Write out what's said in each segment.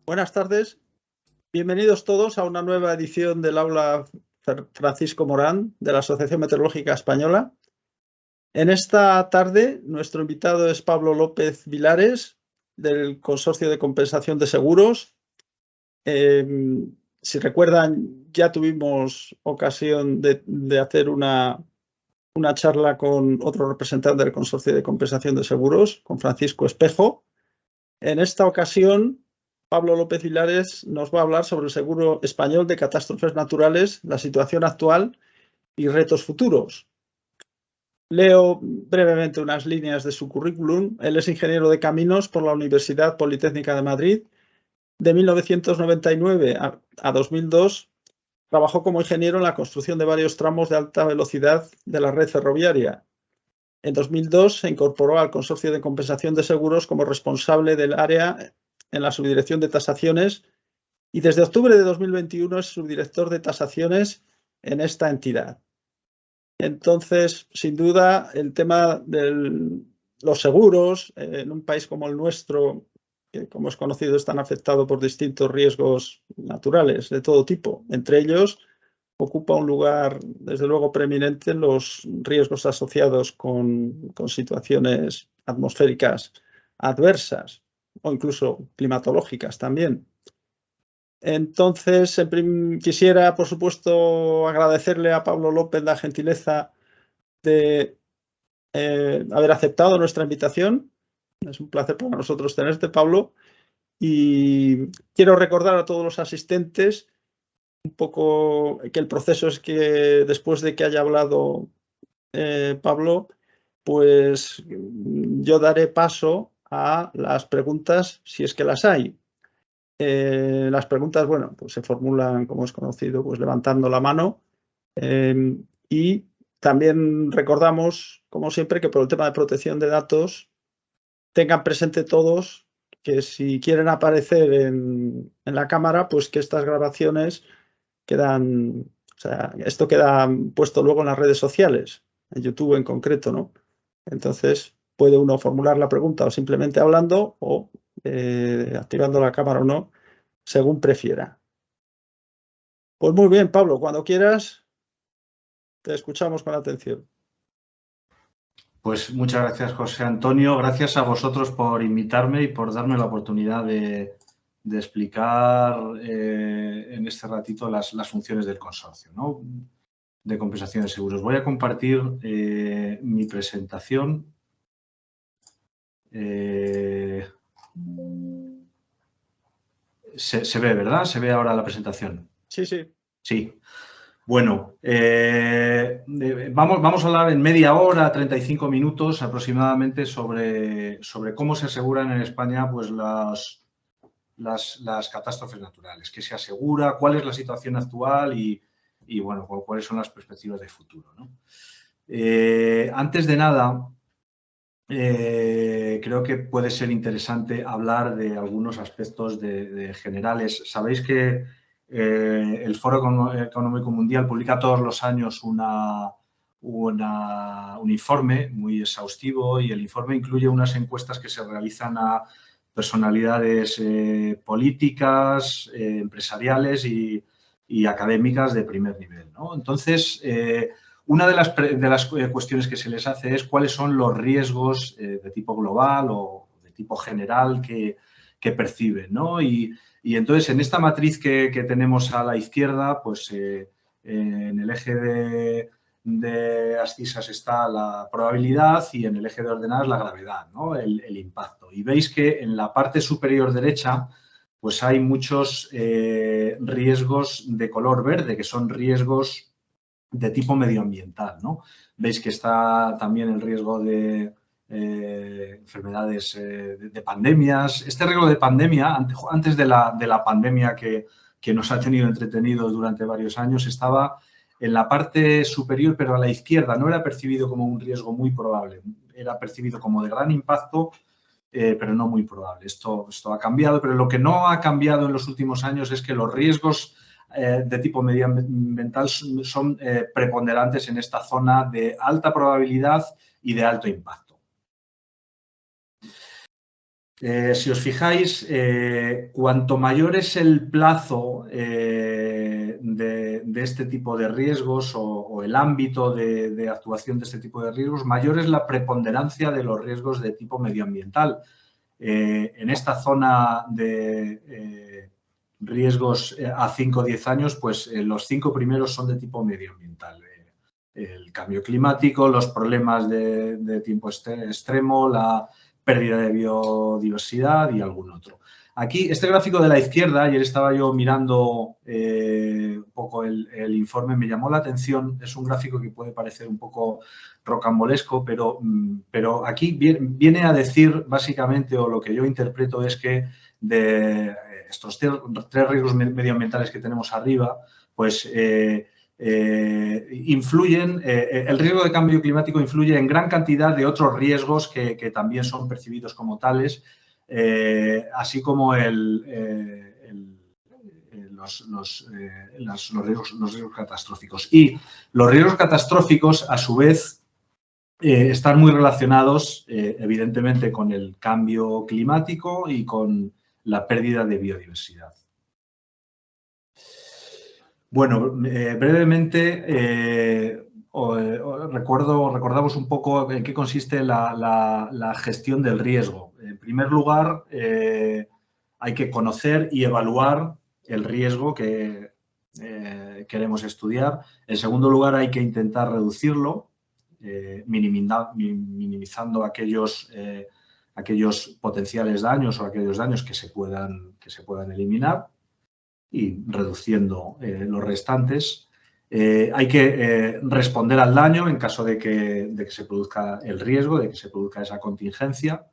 Buenas tardes, bienvenidos todos a una nueva edición del Aula Francisco Morán de la Asociación Meteorológica Española. En esta tarde nuestro invitado es Pablo López Vilares del Consorcio de Compensación de Seguros. Si recuerdan, ya tuvimos ocasión de hacer una charla con otro representante del Consorcio de Compensación de Seguros, con Francisco Espejo. En esta ocasión, Pablo López Vilares nos va a hablar sobre el seguro español de catástrofes naturales, la situación actual y retos futuros. Leo brevemente unas líneas de su currículum. Él es ingeniero de caminos por la Universidad Politécnica de Madrid. De 1999 a 2002 trabajó como ingeniero en la construcción de varios tramos de alta velocidad de la red ferroviaria. En 2002 se incorporó al Consorcio de Compensación de Seguros como responsable del área en la subdirección de tasaciones y desde octubre de 2021 es subdirector de tasaciones en esta entidad. Entonces, sin duda, el tema de los seguros en un país como el nuestro, que como es conocido están afectados por distintos riesgos naturales de todo tipo, entre ellos ocupa un lugar, desde luego, preeminente en los riesgos asociados con situaciones atmosféricas adversas o incluso climatológicas también. Entonces, quisiera, por supuesto, agradecerle a Pablo López la gentileza de haber aceptado nuestra invitación. Es un placer para nosotros tenerte, Pablo. Y quiero recordar a todos los asistentes un poco que el proceso es que después de que haya hablado Pablo, pues yo daré paso a las preguntas si es que las hay. Las preguntas, bueno, pues se formulan, como es conocido, pues levantando la mano. Y también recordamos, como siempre, que por el tema de protección de datos, tengan presente todos que si quieren aparecer en la cámara, pues que estas grabaciones quedan, o sea, esto queda puesto luego en las redes sociales, en YouTube en concreto, ¿no? Entonces puede uno formular la pregunta o simplemente hablando o activando la cámara o no, según prefiera. Pues muy bien, Pablo, cuando quieras, te escuchamos con atención. Pues muchas gracias, José Antonio. Gracias a vosotros por invitarme y por darme la oportunidad de explicar en este ratito las funciones del consorcio, ¿no?, de compensación de seguros. Voy a compartir mi presentación. Se ve, ¿verdad? ¿Se ve ahora la presentación? Sí, sí. Sí. Bueno, vamos a hablar en media hora, 35 minutos aproximadamente sobre cómo se aseguran en España pues, las catástrofes naturales, qué se asegura, cuál es la situación actual y bueno, cuáles son las perspectivas de futuro, ¿no? Antes de nada, creo que puede ser interesante hablar de algunos aspectos de generales. Sabéis que el Foro Económico Mundial publica todos los años un informe muy exhaustivo y el informe incluye unas encuestas que se realizan a personalidades políticas, empresariales y académicas de primer nivel, ¿no? Entonces, una de las cuestiones que se les hace es cuáles son los riesgos de tipo global o de tipo general que perciben, ¿no? Y entonces, en esta matriz que tenemos a la izquierda, pues en el eje de abscisas está la probabilidad y en el eje de ordenadas la gravedad, ¿no?, el impacto. Y veis que en la parte superior derecha pues hay muchos riesgos de color verde, que son riesgos de tipo medioambiental, ¿no? Veis que está también el riesgo de enfermedades de pandemias. Este riesgo de pandemia, antes de la pandemia que nos ha tenido entretenidos durante varios años, estaba en la parte superior, pero a la izquierda. No era percibido como un riesgo muy probable, era percibido como de gran impacto, pero no muy probable. Esto ha cambiado, pero lo que no ha cambiado en los últimos años es que los riesgos de tipo medioambiental son preponderantes en esta zona de alta probabilidad y de alto impacto. Si os fijáis, cuanto mayor es el plazo de este tipo de riesgos o el ámbito de actuación de este tipo de riesgos, mayor es la preponderancia de los riesgos de tipo medioambiental. En esta zona de riesgos a 5 o 10 años, pues los 5 primeros son de tipo medioambiental. El cambio climático, los problemas de tiempo extremo, la pérdida de biodiversidad y algún otro. Aquí, este gráfico de la izquierda, ayer estaba yo mirando un poco el informe, me llamó la atención, es un gráfico que puede parecer un poco rocambolesco, pero aquí viene a decir básicamente, o lo que yo interpreto es que de estos tres riesgos medioambientales que tenemos arriba, pues influyen, el riesgo de cambio climático influye en gran cantidad de otros riesgos que también son percibidos como tales, así como los riesgos catastróficos. Y los riesgos catastróficos, a su vez, están muy relacionados, evidentemente, con el cambio climático y con la pérdida de biodiversidad. Bueno, brevemente recordamos un poco en qué consiste la gestión del riesgo. En primer lugar, hay que conocer y evaluar el riesgo que queremos estudiar. En segundo lugar, hay que intentar reducirlo, minimizando aquellos potenciales daños o aquellos daños que se puedan eliminar y reduciendo los restantes. Hay que responder al daño en caso de que se produzca el riesgo, de que se produzca esa contingencia.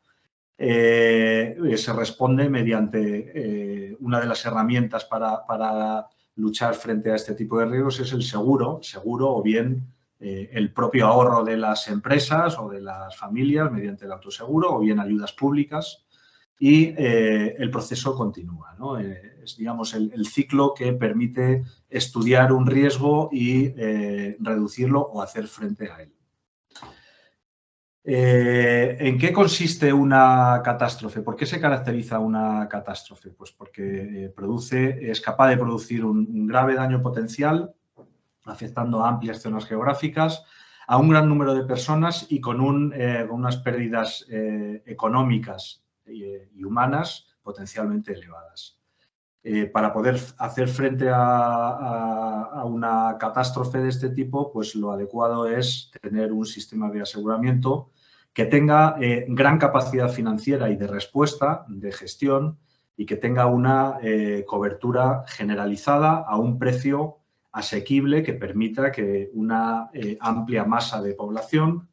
Se responde mediante una de las herramientas para luchar frente a este tipo de riesgos es el seguro o bien el propio ahorro de las empresas o de las familias mediante el autoseguro o bien ayudas públicas. Y el proceso continúa, ¿no? Es, digamos, el ciclo que permite estudiar un riesgo y reducirlo o hacer frente a él. ¿En qué consiste una catástrofe? ¿Por qué se caracteriza una catástrofe? Pues porque es capaz de producir un grave daño potencial, afectando a amplias zonas geográficas, a un gran número de personas y con unas pérdidas económicas y humanas potencialmente elevadas. Para poder hacer frente a una catástrofe de este tipo, pues lo adecuado es tener un sistema de aseguramiento que tenga gran capacidad financiera y de respuesta, de gestión, y que tenga una cobertura generalizada a un precio asequible que permita que una amplia masa de población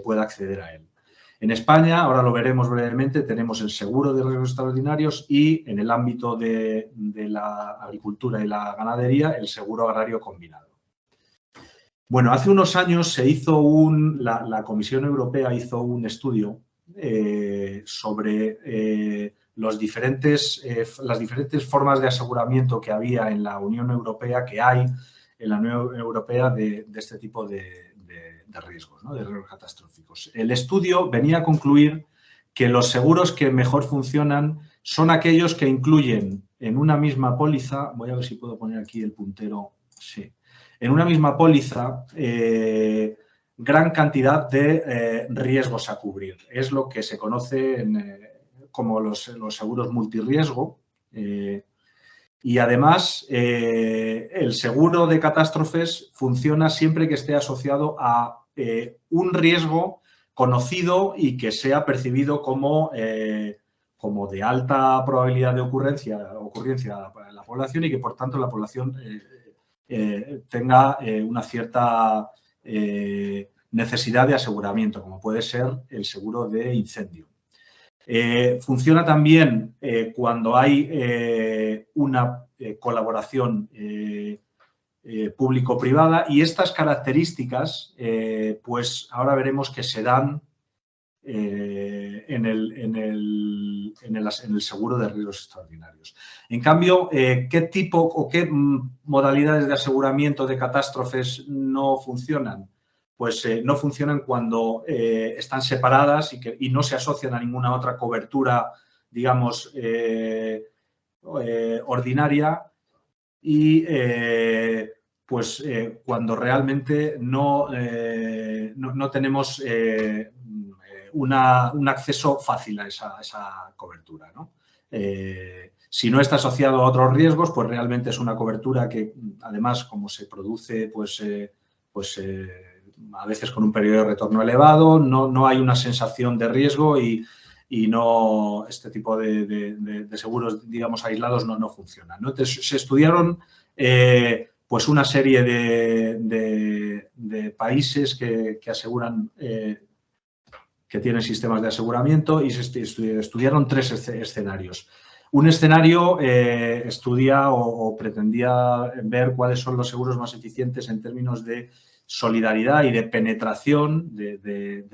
pueda acceder a él. En España, ahora lo veremos brevemente, tenemos el seguro de riesgos extraordinarios y en el ámbito de la agricultura y la ganadería, el seguro agrario combinado. Bueno, hace unos años se hizo la Comisión Europea hizo un estudio sobre las diferentes formas de aseguramiento que había en la Unión Europea, que hay en la Unión Europea de este tipo de riesgos, ¿no? De riesgos catastróficos. El estudio venía a concluir que los seguros que mejor funcionan son aquellos que incluyen en una misma póliza, voy a ver si puedo poner aquí el puntero, sí, en una misma póliza gran cantidad de riesgos a cubrir. Es lo que se conoce como los seguros multirriesgo. Y además, el seguro de catástrofes funciona siempre que esté asociado a un riesgo conocido y que sea percibido como de alta probabilidad de ocurrencia para la población y que, por tanto, la población tenga una cierta necesidad de aseguramiento, como puede ser el seguro de incendio. Funciona también cuando hay una colaboración público-privada y estas características, pues ahora veremos que se dan en el seguro de riesgos extraordinarios. En cambio, ¿qué tipo o qué modalidades de aseguramiento de catástrofes no funcionan? Pues no funcionan cuando están separadas y no se asocian a ninguna otra cobertura digamos, ordinaria y pues cuando realmente no tenemos un acceso fácil a esa cobertura, ¿no? Si no está asociado a otros riesgos, pues realmente es una cobertura que, además, como se produce, pues a veces con un periodo de retorno elevado, no hay una sensación de riesgo y no, este tipo de seguros, digamos, aislados no funcionan, ¿no? Entonces, se estudiaron pues una serie de países que aseguran, que tienen sistemas de aseguramiento, y se estudiaron 3 escenarios. Un escenario estudia o pretendía ver cuáles son los seguros más eficientes en términos de solidaridad y de penetración de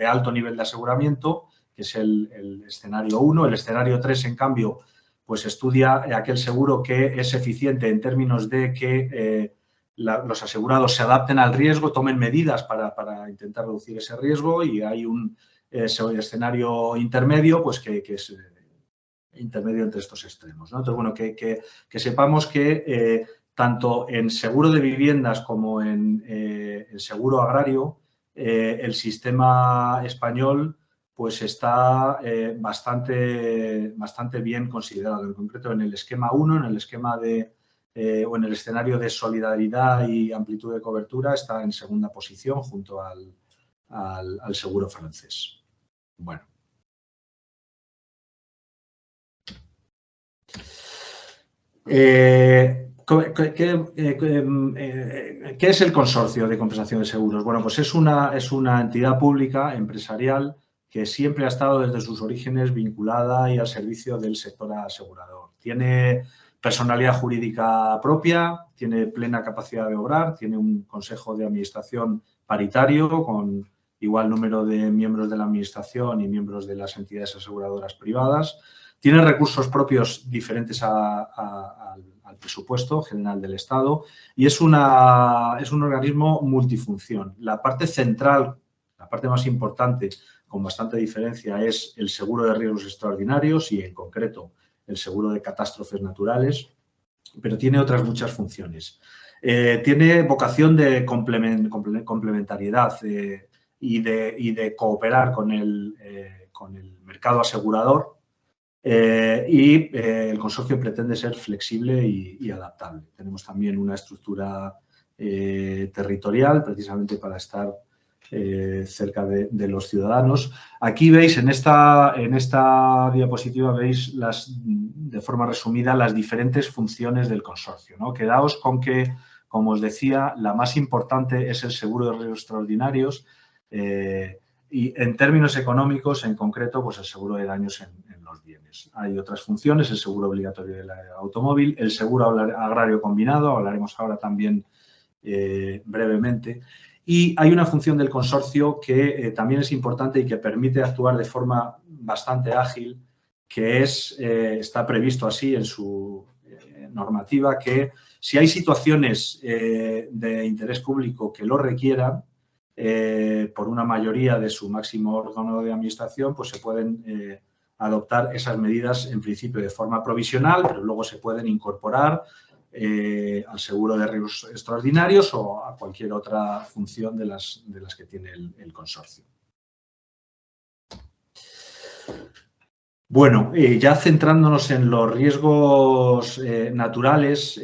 alto nivel de aseguramiento, que es el escenario 1. El escenario 3, en cambio, pues estudia aquel seguro que es eficiente en términos de que los asegurados se adapten al riesgo, tomen medidas para intentar reducir ese riesgo, y hay un escenario intermedio, pues que es intermedio entre estos extremos, ¿no? Entonces, bueno, que sepamos que tanto en seguro de viviendas como en el seguro agrario, el sistema español pues está bastante bien considerado. En concreto, en el esquema 1, en el esquema o en el escenario de solidaridad y amplitud de cobertura, está en segunda posición junto al seguro francés. Bueno. ¿Qué es el Consorcio de Compensación de Seguros? Bueno, pues es una entidad pública empresarial que siempre ha estado desde sus orígenes vinculada y al servicio del sector asegurador. Tiene personalidad jurídica propia, tiene plena capacidad de obrar, tiene un consejo de administración paritario con igual número de miembros de la administración y miembros de las entidades aseguradoras privadas. Tiene recursos propios diferentes al presupuesto general del Estado y es un organismo multifunción. La parte central, la parte más importante, con bastante diferencia, es el seguro de riesgos extraordinarios y, en concreto, el seguro de catástrofes naturales, pero tiene otras muchas funciones. Tiene vocación de complementariedad y de cooperar con el mercado asegurador. El consorcio pretende ser flexible y adaptable. Tenemos también una estructura territorial, precisamente para estar cerca de los ciudadanos. Aquí veis, en esta diapositiva, veis de forma resumida las diferentes funciones del consorcio, ¿no? Quedaos con que, como os decía, la más importante es el seguro de riesgos extraordinarios y, en términos económicos, en concreto, pues el seguro de daños en los bienes. Hay otras funciones, el seguro obligatorio del automóvil, el seguro agrario combinado, hablaremos ahora también brevemente. Y hay una función del consorcio que también es importante y que permite actuar de forma bastante ágil, que está previsto así en su normativa, que si hay situaciones de interés público que lo requieran, por una mayoría de su máximo órgano de administración, pues se pueden adoptar esas medidas, en principio de forma provisional, pero luego se pueden incorporar al seguro de riesgos extraordinarios o a cualquier otra función de las que tiene el consorcio. Bueno, ya centrándonos en los riesgos naturales,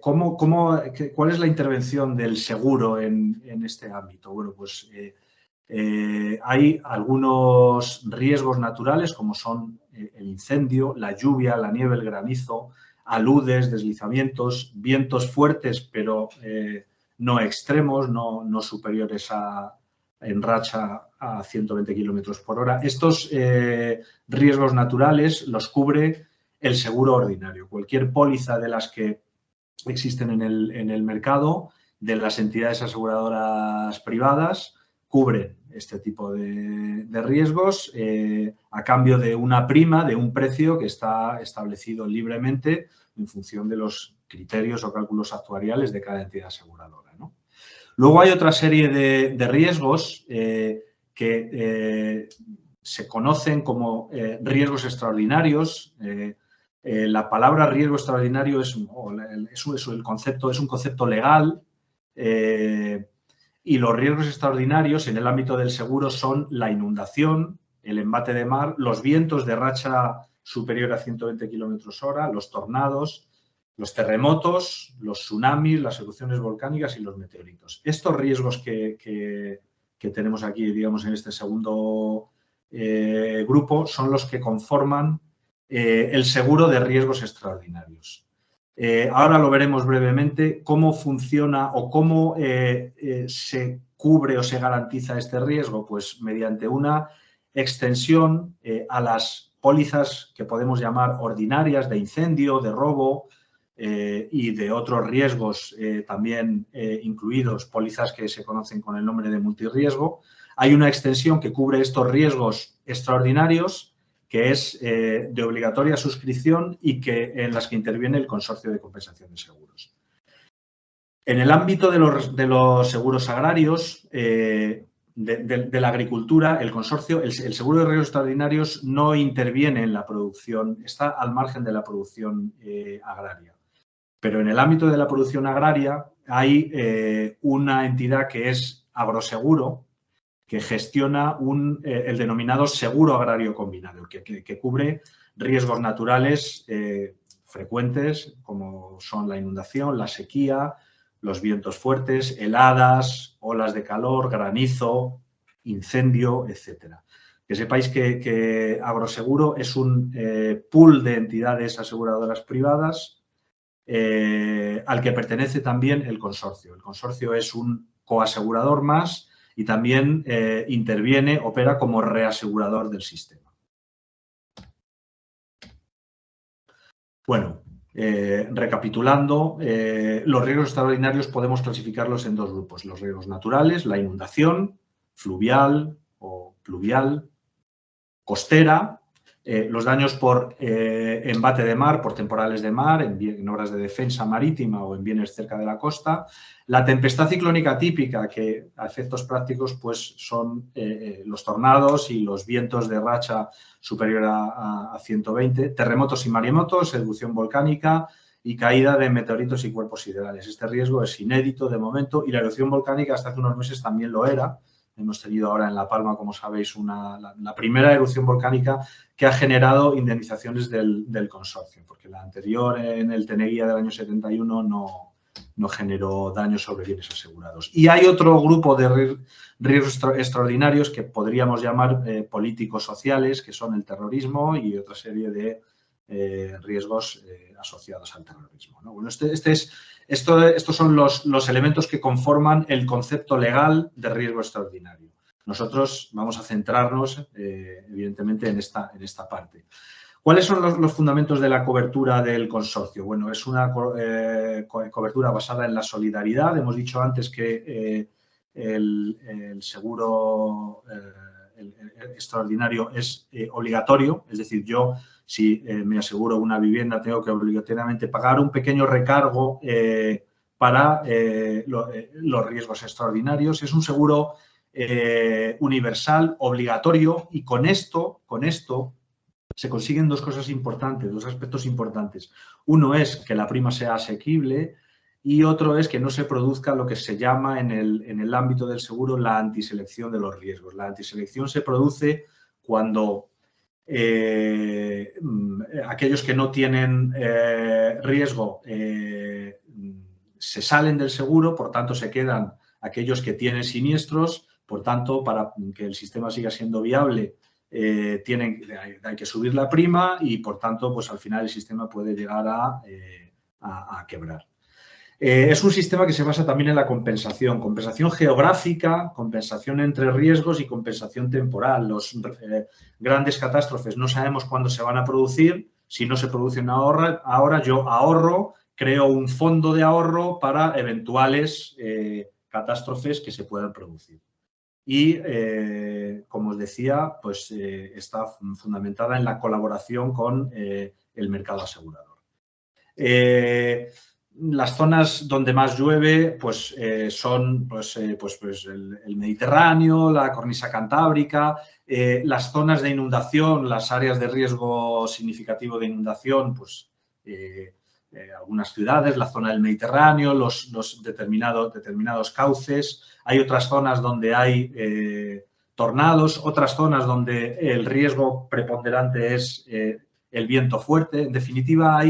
¿cuál es la intervención del seguro en este ámbito? Bueno, pues hay algunos riesgos naturales, como son el incendio, la lluvia, la nieve, el granizo, aludes, deslizamientos, vientos fuertes, pero no extremos, no superiores en racha a 120 kilómetros por hora. Estos riesgos naturales los cubre el seguro ordinario. Cualquier póliza de las que existen en el mercado, de las entidades aseguradoras privadas, cubre este tipo de riesgos a cambio de una prima, de un precio que está establecido libremente en función de los criterios o cálculos actuariales de cada entidad aseguradora, ¿no? Luego hay otra serie de riesgos que se conocen como riesgos extraordinarios. La palabra riesgo extraordinario es un concepto legal, y los riesgos extraordinarios en el ámbito del seguro son la inundación, el embate de mar, los vientos de racha superior a 120 km/h, los tornados, los terremotos, los tsunamis, las erupciones volcánicas y los meteoritos. Estos riesgos que tenemos aquí, digamos, en este segundo grupo, son los que conforman el seguro de riesgos extraordinarios. Ahora lo veremos brevemente cómo funciona o cómo se cubre o se garantiza este riesgo, pues mediante una extensión a las pólizas que podemos llamar ordinarias de incendio, de robo y de otros riesgos también incluidos, pólizas que se conocen con el nombre de multirriesgo. Hay una extensión que cubre estos riesgos extraordinarios, que es de obligatoria suscripción y en las que interviene el Consorcio de Compensación de Seguros. En el ámbito de los seguros agrarios, de la agricultura, el consorcio, el seguro de riesgos extraordinarios no interviene en la producción, está al margen de la producción agraria. Pero en el ámbito de la producción agraria hay una entidad que es Agroseguro, que gestiona el denominado seguro agrario combinado, que cubre riesgos naturales frecuentes, como son la inundación, la sequía, los vientos fuertes, heladas, olas de calor, granizo, incendio, etcétera. Que sepáis que Agroseguro es un pool de entidades aseguradoras privadas al que pertenece también el consorcio. El consorcio es un coasegurador más y también opera como reasegurador del sistema. Bueno, recapitulando, los riesgos extraordinarios podemos clasificarlos en dos grupos. Los riesgos naturales, la inundación, fluvial o pluvial, costera, los daños por embate de mar, por temporales de mar, en obras de defensa marítima o en bienes cerca de la costa. La tempestad ciclónica típica, que a efectos prácticos pues, son los tornados y los vientos de racha superior a 120, terremotos y maremotos, erupción volcánica y caída de meteoritos y cuerpos siderales. Este riesgo es inédito de momento y la erupción volcánica hasta hace unos meses también lo era. Hemos tenido ahora en La Palma, como sabéis, la primera erupción volcánica que ha generado indemnizaciones del consorcio, porque la anterior, en el Teneguía del año 71, no generó daños sobre bienes asegurados. Y hay otro grupo de riesgos extraordinarios que podríamos llamar políticos sociales, que son el terrorismo y otra serie de riesgos asociados al terrorismo, ¿no? Bueno, estos son los elementos que conforman el concepto legal de riesgo extraordinario. Nosotros vamos a centrarnos, evidentemente, en esta parte. ¿Cuáles son los fundamentos de la cobertura del consorcio? Bueno, es una cobertura basada en la solidaridad. Hemos dicho antes que el seguro extraordinario es obligatorio, es decir, yo si me aseguro una vivienda tengo que obligatoriamente pagar un pequeño recargo para los riesgos extraordinarios. Es un seguro universal, obligatorio, y con esto se consiguen dos cosas importantes, dos aspectos importantes. Uno es que la prima sea asequible y otro es que no se produzca lo que se llama en el ámbito del seguro la antiselección de los riesgos. La antiselección se produce cuando aquellos que no tienen riesgo se salen del seguro, por tanto se quedan aquellos que tienen siniestros, por tanto para que el sistema siga siendo viable hay que subir la prima y por tanto pues al final el sistema puede llegar a quebrar. Es un sistema que se basa también en la compensación geográfica, compensación entre riesgos y compensación temporal. Los grandes catástrofes no sabemos cuándo se van a producir. Si no se producen ahora, yo ahorro, creo un fondo de ahorro para eventuales catástrofes que se puedan producir. Y, como os decía, pues está fundamentada en la colaboración con el mercado asegurador. las zonas donde más llueve pues, son el Mediterráneo, la cornisa cantábrica, las zonas de inundación, las áreas de riesgo significativo de inundación, pues algunas ciudades, la zona del Mediterráneo, los determinados cauces. Hay otras zonas donde hay tornados, otras zonas donde el riesgo preponderante es el viento fuerte. En definitiva,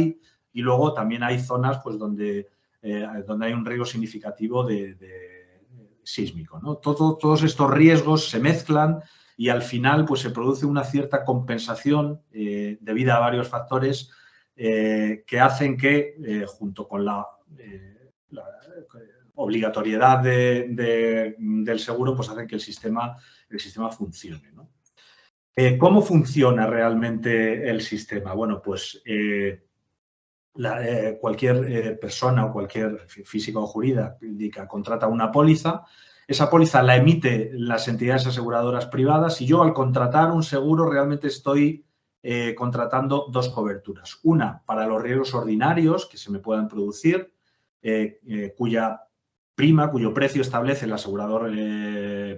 y luego también hay zonas pues, donde hay un riesgo significativo de sísmico, ¿no? Todos estos riesgos se mezclan y al final pues, se produce una cierta compensación debida a varios factores que hacen que, junto con la obligatoriedad del seguro, pues hacen que el sistema funcione, ¿no? ¿Cómo funciona realmente el sistema? Bueno, pues cualquier persona o cualquier física o jurídica contrata una póliza. Esa póliza la emite las entidades aseguradoras privadas y yo, al contratar un seguro, realmente estoy contratando dos coberturas. Una para los riesgos ordinarios que se me puedan producir, cuyo precio establece el asegurador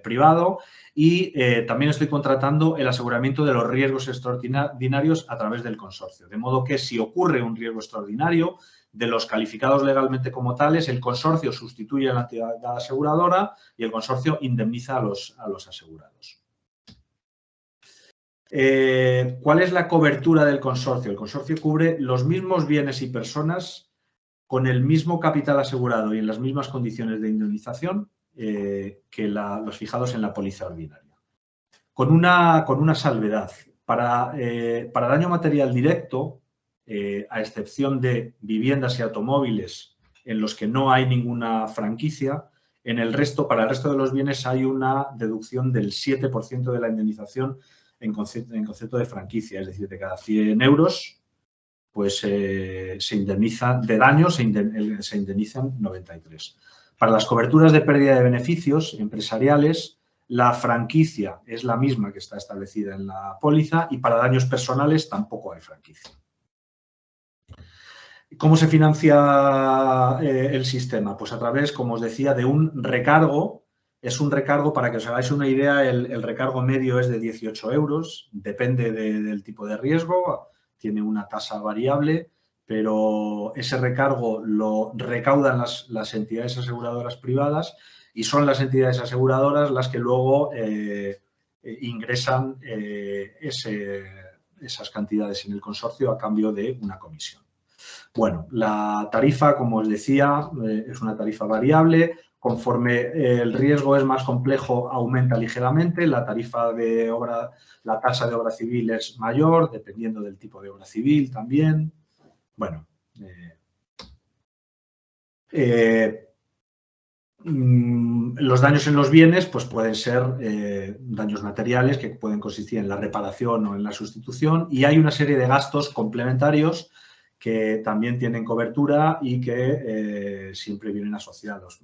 privado, y también estoy contratando el aseguramiento de los riesgos extraordinarios a través del consorcio. De modo que si ocurre un riesgo extraordinario de los calificados legalmente como tales, el consorcio sustituye a la entidad aseguradora y el consorcio indemniza a los asegurados. ¿Cuál es la cobertura del consorcio? El consorcio cubre los mismos bienes y personas con el mismo capital asegurado y en las mismas condiciones de indemnización que los fijados en la póliza ordinaria. Con una salvedad. Para daño material directo, a excepción de viviendas y automóviles en los que no hay ninguna franquicia, para el resto de los bienes hay una deducción del 7% de la indemnización en concepto de franquicia, es decir, de cada 100 euros, pues se indemnizan de daños, se indemnizan 93. Para las coberturas de pérdida de beneficios empresariales, la franquicia es la misma que está establecida en la póliza y para daños personales tampoco hay franquicia. ¿Cómo se financia el sistema? Pues a través, como os decía, de un recargo. Es un recargo, para que os hagáis una idea, el recargo medio es de 18 euros, depende del tipo de riesgo, tiene una tasa variable, pero ese recargo lo recaudan las entidades aseguradoras privadas y son las entidades aseguradoras las que luego ingresan esas cantidades en el consorcio a cambio de una comisión. Bueno, la tarifa, como os decía, es una tarifa variable. Conforme el riesgo es más complejo, aumenta ligeramente. La tasa de obra civil es mayor, dependiendo del tipo de obra civil también. Bueno, los daños en los bienes pues pueden ser daños materiales que pueden consistir en la reparación o en la sustitución, y hay una serie de gastos complementarios que también tienen cobertura y que siempre vienen asociados.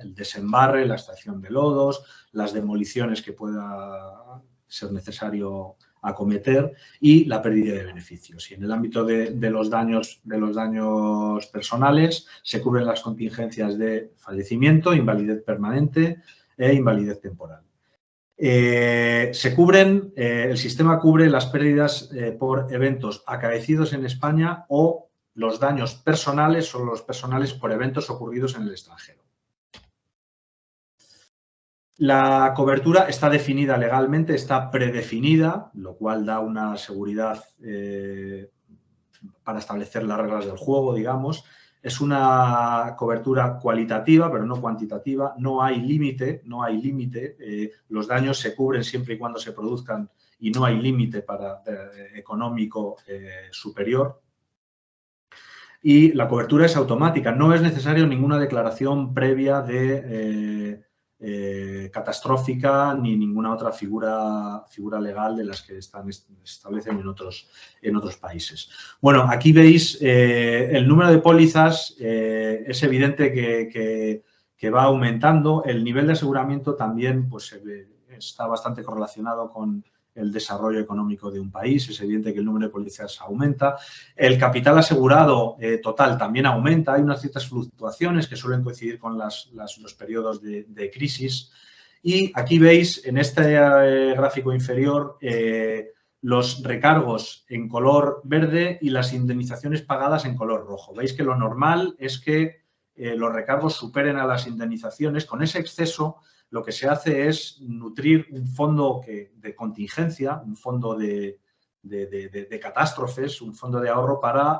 El desembarre, la extracción de lodos, las demoliciones que pueda ser necesario acometer y la pérdida de beneficios. Y en el ámbito de los daños personales se cubren las contingencias de fallecimiento, invalidez permanente e invalidez temporal. El sistema cubre las pérdidas por eventos acaecidos en España o los daños personales o los personales por eventos ocurridos en el extranjero. La cobertura está definida legalmente, está predefinida, lo cual da una seguridad para establecer las reglas del juego, digamos. Es una cobertura cualitativa, pero no cuantitativa. No hay límite, los daños se cubren siempre y cuando se produzcan y no hay límite económico superior. Y la cobertura es automática. No es necesario ninguna declaración previa de catastrófica ni ninguna otra figura legal de las que se establecen en otros países. Bueno, aquí veis el número de pólizas. Es evidente que va aumentando. El nivel de aseguramiento también pues, está bastante correlacionado con el desarrollo económico de un país. Es evidente que el número de policías aumenta. El capital asegurado total también aumenta. Hay unas ciertas fluctuaciones que suelen coincidir con los periodos de crisis. Y aquí veis en este gráfico inferior los recargos en color verde y las indemnizaciones pagadas en color rojo. Veis que lo normal es que los recargos superen a las indemnizaciones. Con ese exceso lo que se hace es nutrir un fondo de contingencia, un fondo de catástrofes, un fondo de ahorro para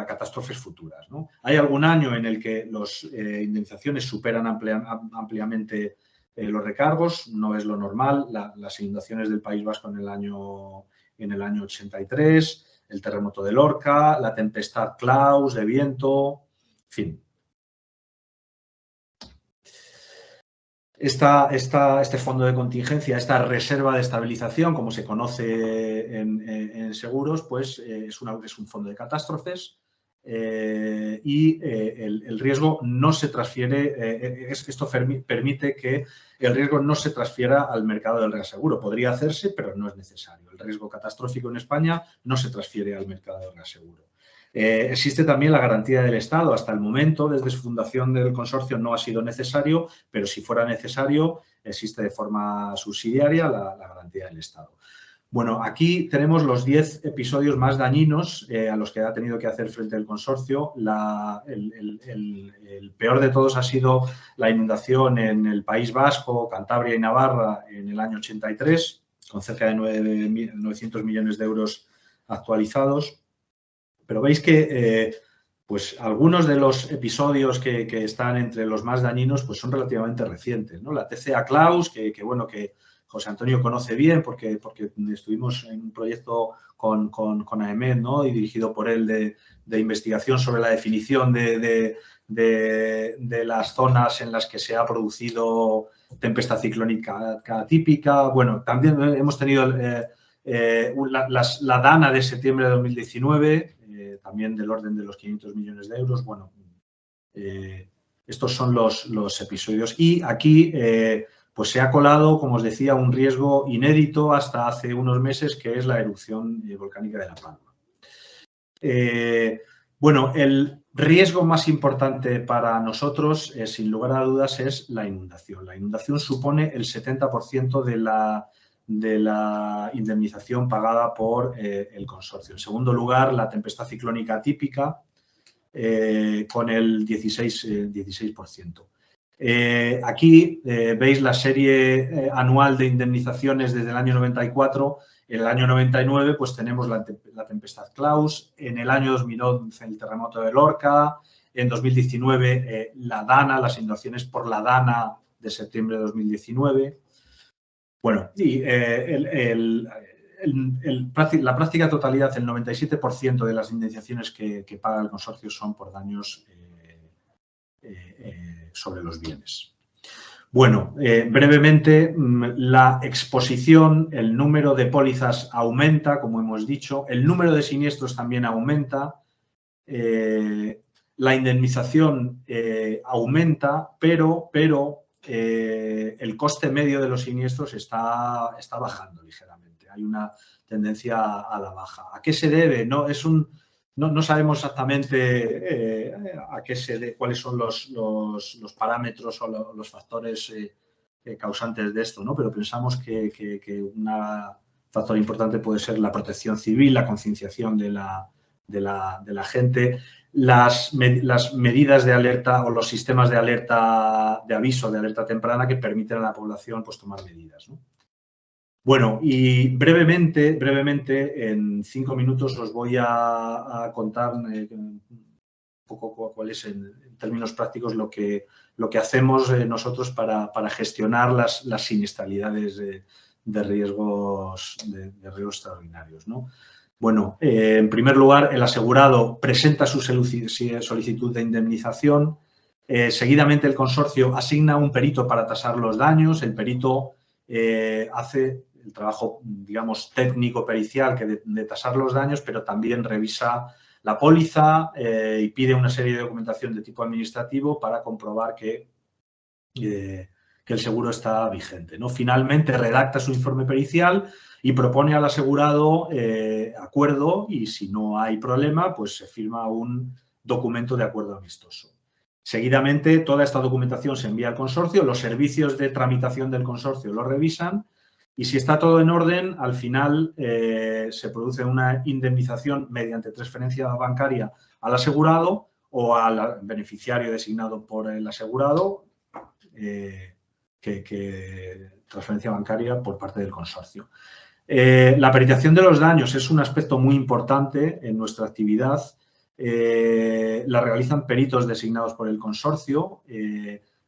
catástrofes futuras, ¿no? Hay algún año en el que las indemnizaciones superan ampliamente los recargos, no es lo normal. Las inundaciones del País Vasco en el año 83, el terremoto de Lorca, la tempestad Klaus de viento, en fin. Este fondo de contingencia, esta reserva de estabilización, como se conoce en seguros, pues es un fondo de catástrofes y el riesgo no se transfiere. Esto permite que el riesgo no se transfiera al mercado del reaseguro. Podría hacerse, pero no es necesario. El riesgo catastrófico en España no se transfiere al mercado del reaseguro. Existe también la garantía del Estado. Hasta el momento, desde su fundación del consorcio, no ha sido necesario, pero si fuera necesario, existe de forma subsidiaria la garantía del Estado. Bueno, aquí tenemos los 10 episodios más dañinos a los que ha tenido que hacer frente el consorcio. El peor de todos ha sido la inundación en el País Vasco, Cantabria y Navarra en el año 83, con cerca de 900 millones de euros actualizados. Pero veis que pues algunos de los episodios que están entre los más dañinos pues son relativamente recientes, ¿no? La TCA Klaus, que José Antonio conoce bien porque estuvimos en un proyecto con AEMET, ¿no? Y dirigido por él de investigación sobre la definición de las zonas en las que se ha producido tempestad ciclónica típica. Bueno, también hemos tenido la DANA de septiembre de 2019, también del orden de los 500 millones de euros. Bueno, estos son los episodios. Y aquí pues se ha colado, como os decía, un riesgo inédito hasta hace unos meses, que es la erupción volcánica de La Palma. Bueno, el riesgo más importante para nosotros, sin lugar a dudas, es la inundación. La inundación supone el 70% de la indemnización pagada por el consorcio. En segundo lugar, la tempestad ciclónica típica, con el 16%. Aquí veis la serie anual de indemnizaciones desde el año 94. En el año 99 pues tenemos la tempestad Klaus, en el año 2011 el terremoto de Lorca, en 2019 la DANA, las inundaciones por la DANA de septiembre de 2019. Bueno, y la práctica totalidad, el 97% de las indemnizaciones que paga el consorcio son por daños sobre los bienes. Bueno, brevemente, la exposición, el número de pólizas aumenta, como hemos dicho, el número de siniestros también aumenta, la indemnización aumenta, pero el coste medio de los siniestros está bajando ligeramente. Hay una tendencia a la baja. ¿A qué se debe? No sabemos exactamente a qué se debe, cuáles son los parámetros o los factores causantes de esto, ¿no? Pero pensamos que un factor importante puede ser la protección civil, la concienciación de la gente, las medidas de alerta o los sistemas de alerta, de aviso, de alerta temprana, que permiten a la población pues tomar medidas, ¿no? Bueno, y brevemente, en 5 minutos os voy a contar un poco cuál es, en términos prácticos, lo que hacemos nosotros para gestionar las siniestralidades de riesgos extraordinarios, ¿no? Bueno, en primer lugar, el asegurado presenta su solicitud de indemnización. Seguidamente, el consorcio asigna un perito para tasar los daños. El perito hace el trabajo, digamos, técnico-pericial de tasar los daños, pero también revisa la póliza y pide una serie de documentación de tipo administrativo para comprobar que que el seguro está vigente, ¿no? Finalmente redacta su informe pericial y propone al asegurado acuerdo, y si no hay problema, pues se firma un documento de acuerdo amistoso. Seguidamente, toda esta documentación se envía al consorcio, los servicios de tramitación del consorcio lo revisan y si está todo en orden, al final se produce una indemnización mediante transferencia bancaria al asegurado o al beneficiario designado por el asegurado, transferencia bancaria por parte del consorcio. La peritación de los daños es un aspecto muy importante en nuestra actividad. La realizan peritos designados por el consorcio.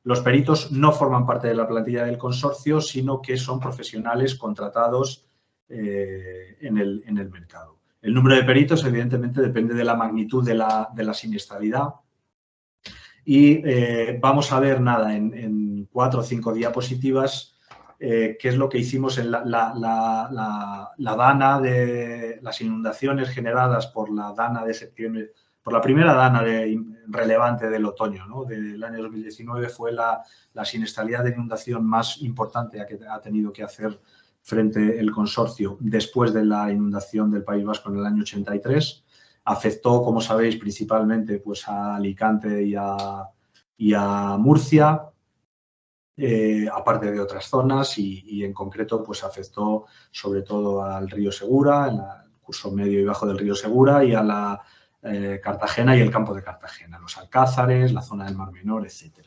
Los peritos no forman parte de la plantilla del consorcio, sino que son profesionales contratados en el mercado. El número de peritos, evidentemente, depende de la magnitud de la siniestralidad. Y vamos a ver en 4 o 5 diapositivas qué es lo que hicimos en la dana de las inundaciones generadas por la dana de septiembre, por la primera dana relevante del otoño, ¿no? Del año 2019 fue la siniestralidad de inundación más importante que ha tenido que hacer frente el consorcio después de la inundación del País Vasco en el año 83. Afectó, como sabéis, principalmente pues, a Alicante y a Murcia, aparte de otras zonas y en concreto pues, afectó sobre todo al río Segura, en el curso medio y bajo del río Segura y a la Cartagena y el campo de Cartagena, los Alcázares, la zona del Mar Menor, etc.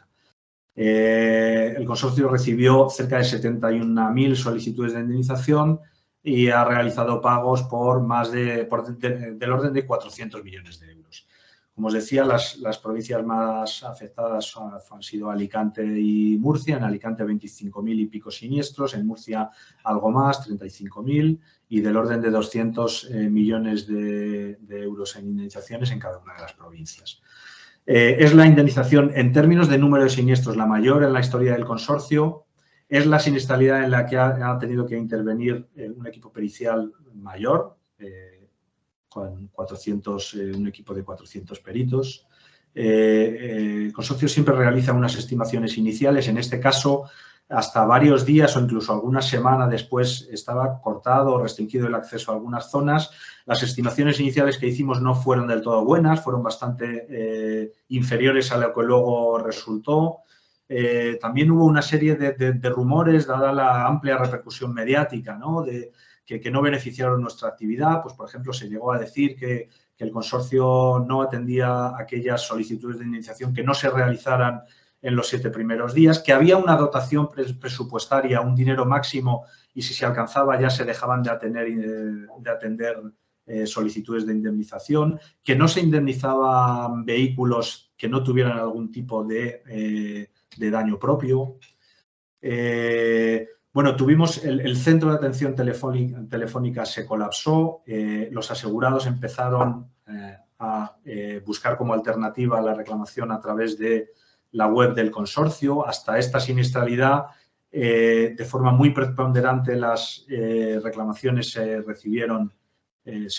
El consorcio recibió cerca de 71.000 solicitudes de indemnización y ha realizado pagos por del orden de 400 millones de euros. Como os decía, las provincias más afectadas han sido Alicante y Murcia. En Alicante 25.000 y pico siniestros, en Murcia algo más, 35.000 y del orden de 200 millones de euros en indemnizaciones en cada una de las provincias. Es la indemnización en términos de número de siniestros la mayor en la historia del consorcio. Es la siniestralidad en la que ha tenido que intervenir un equipo pericial mayor, con un equipo de 400 peritos. El consorcio siempre realiza unas estimaciones iniciales. En este caso, hasta varios días o incluso algunas semanas después estaba cortado o restringido el acceso a algunas zonas. Las estimaciones iniciales que hicimos no fueron del todo buenas, fueron bastante inferiores a lo que luego resultó. También hubo una serie de rumores, dada la amplia repercusión mediática, ¿no? Que no beneficiaron nuestra actividad. Pues, por ejemplo, se llegó a decir que el consorcio no atendía aquellas solicitudes de indemnización que no se realizaran en los 7 primeros días, que había una dotación presupuestaria, un dinero máximo, y si se alcanzaba ya se dejaban de atender solicitudes de indemnización, que no se indemnizaban vehículos que no tuvieran algún tipo de daño propio. Bueno, tuvimos el centro de atención telefónica se colapsó, los asegurados empezaron a buscar como alternativa la reclamación a través de la web del consorcio. Hasta esta siniestralidad, de forma muy preponderante, las reclamaciones se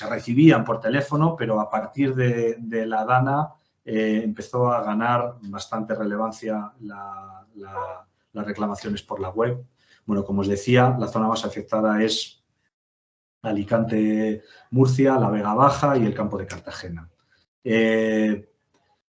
recibían por teléfono, pero a partir de la dana empezó a ganar bastante relevancia las reclamaciones por la web. Bueno, como os decía, la zona más afectada es Alicante, Murcia, la Vega Baja y el campo de Cartagena.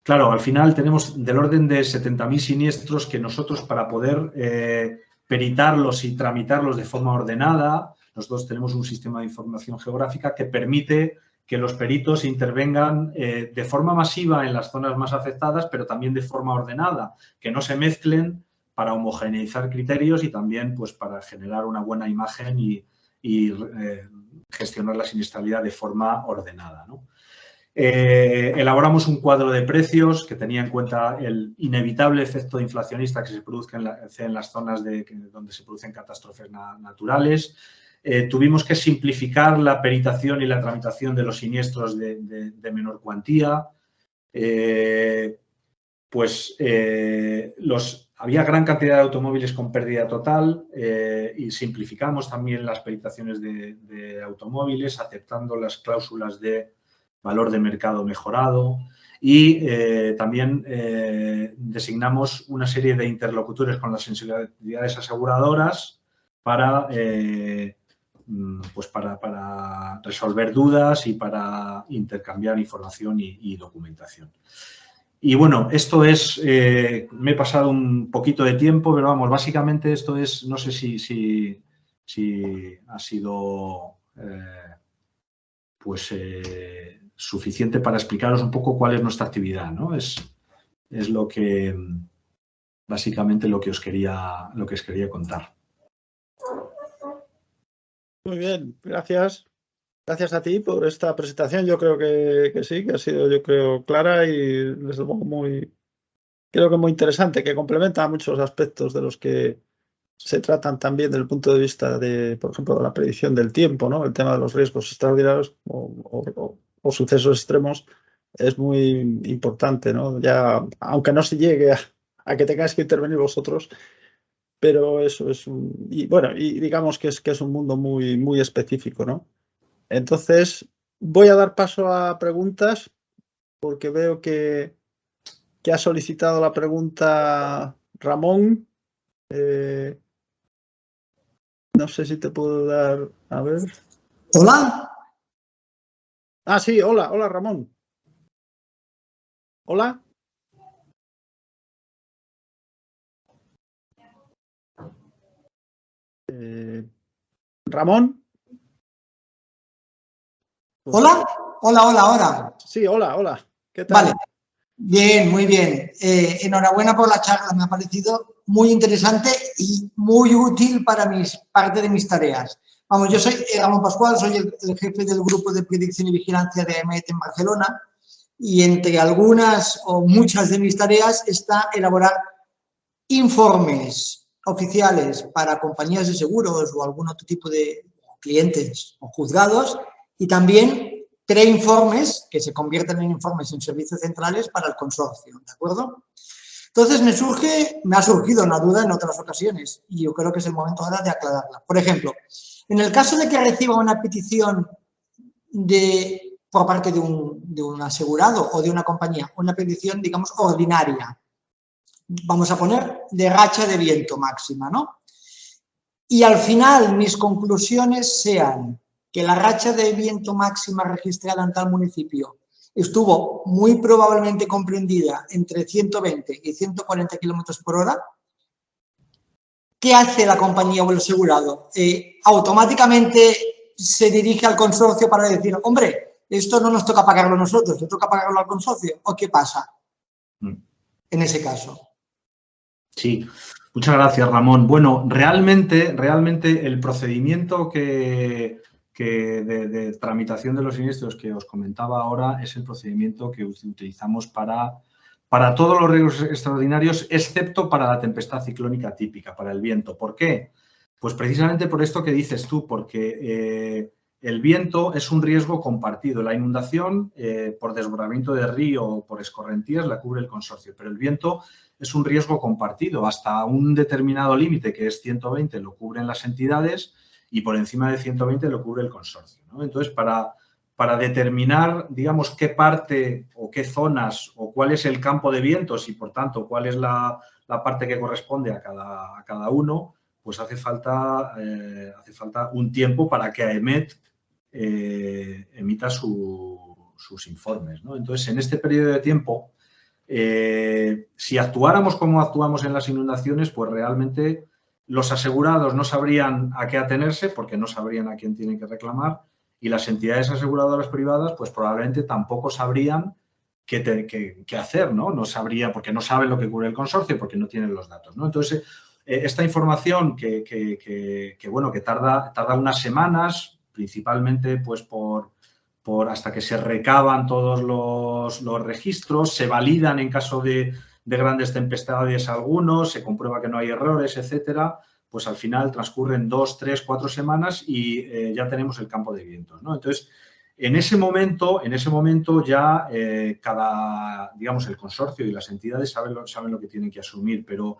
Claro, al final tenemos del orden de 70.000 siniestros que nosotros, para poder peritarlos y tramitarlos de forma ordenada, nosotros tenemos un sistema de información geográfica que permite que los peritos intervengan de forma masiva en las zonas más afectadas, pero también de forma ordenada, que no se mezclen, para homogeneizar criterios y también pues, para generar una buena imagen y gestionar la siniestralidad de forma ordenada, ¿no? Elaboramos un cuadro de precios que tenía en cuenta el inevitable efecto inflacionista que se produce en las zonas donde se producen catástrofes naturales. Tuvimos que simplificar la peritación y la tramitación de los siniestros de menor cuantía. Había gran cantidad de automóviles con pérdida total y simplificamos también las peritaciones de automóviles, aceptando las cláusulas de valor de mercado mejorado. y también designamos una serie de interlocutores con las entidades aseguradoras para resolver dudas y para intercambiar información y documentación. Y bueno, esto es, me he pasado un poquito de tiempo, pero vamos, básicamente esto es, no sé si ha sido suficiente para explicaros un poco cuál es nuestra actividad, ¿no? Es lo que, básicamente lo que os quería contar. Muy bien, gracias. Gracias a ti por esta presentación. Yo creo que sí, que ha sido, yo creo, clara y desde luego creo que muy interesante, que complementa muchos aspectos de los que se tratan también desde el punto de vista de, por ejemplo, de la predicción del tiempo, ¿no? El tema de los riesgos extraordinarios o sucesos extremos es muy importante, ¿no? Ya, aunque no se llegue a que tengáis que intervenir vosotros, pero eso es y digamos que es un mundo muy específico, ¿no? Entonces, voy a dar paso a preguntas porque veo que ha solicitado la pregunta Ramón. No sé si te puedo dar, a ver. ¿Hola? Ah, sí, hola Ramón. Hola. Ramón. ¿Hola? Hola, ahora. Sí, hola. ¿Qué tal? Vale. Bien, muy bien. Enhorabuena por la charla, me ha parecido muy interesante y muy útil para parte de mis tareas. Vamos, yo soy Ramón Pascual, soy el jefe del grupo de predicción y vigilancia de AEMET en Barcelona y entre algunas o muchas de mis tareas está elaborar informes oficiales para compañías de seguros o algún otro tipo de clientes o juzgados y también preinformes que se convierten en informes en servicios centrales para el consorcio, ¿de acuerdo? Entonces me ha surgido una duda en otras ocasiones y yo creo que es el momento ahora de aclararla. Por ejemplo, en el caso de que reciba una petición por parte de un asegurado o de una compañía, una petición, digamos, ordinaria, vamos a poner de racha de viento máxima, ¿no? Y al final mis conclusiones sean que la racha de viento máxima registrada en tal municipio estuvo muy probablemente comprendida entre 120 y 140 kilómetros por hora. ¿Qué hace la compañía o el asegurado? Automáticamente se dirige al consorcio para decir, hombre, esto no nos toca pagarlo a nosotros, le toca pagarlo al consorcio. ¿O qué pasa en ese caso? Sí, muchas gracias, Ramón. Bueno, realmente el procedimiento de tramitación de los siniestros que os comentaba ahora es el procedimiento que utilizamos para todos los riesgos extraordinarios, excepto para la tempestad ciclónica típica, para el viento. ¿Por qué? Pues precisamente por esto que dices tú, porque el viento es un riesgo compartido. La inundación, por desbordamiento de río o por escorrentías, la cubre el consorcio, pero el viento es un riesgo compartido. Hasta un determinado límite, que es 120, lo cubren las entidades y por encima de 120 lo cubre el consorcio, ¿no? Entonces, para determinar, digamos, qué parte o qué zonas o cuál es el campo de vientos y, por tanto, cuál es la parte que corresponde a cada uno, pues hace falta un tiempo para que AEMET emita sus informes, ¿no? Entonces, en este periodo de tiempo, si actuáramos como actuamos en las inundaciones, pues realmente los asegurados no sabrían a qué atenerse porque no sabrían a quién tienen que reclamar y las entidades aseguradoras privadas pues probablemente tampoco sabrían qué hacer, ¿no? No sabría porque no saben lo que cubre el consorcio porque no tienen los datos, ¿no? Entonces, esta información que tarda unas semanas, principalmente pues hasta que se recaban todos los registros, se validan en caso de grandes tempestades algunos, se comprueba que no hay errores, etcétera, pues al final transcurren 2, 3, 4 semanas y ya tenemos el campo de vientos, ¿no? Entonces, en ese momento ya digamos, el consorcio y las entidades saben lo que tienen que asumir, pero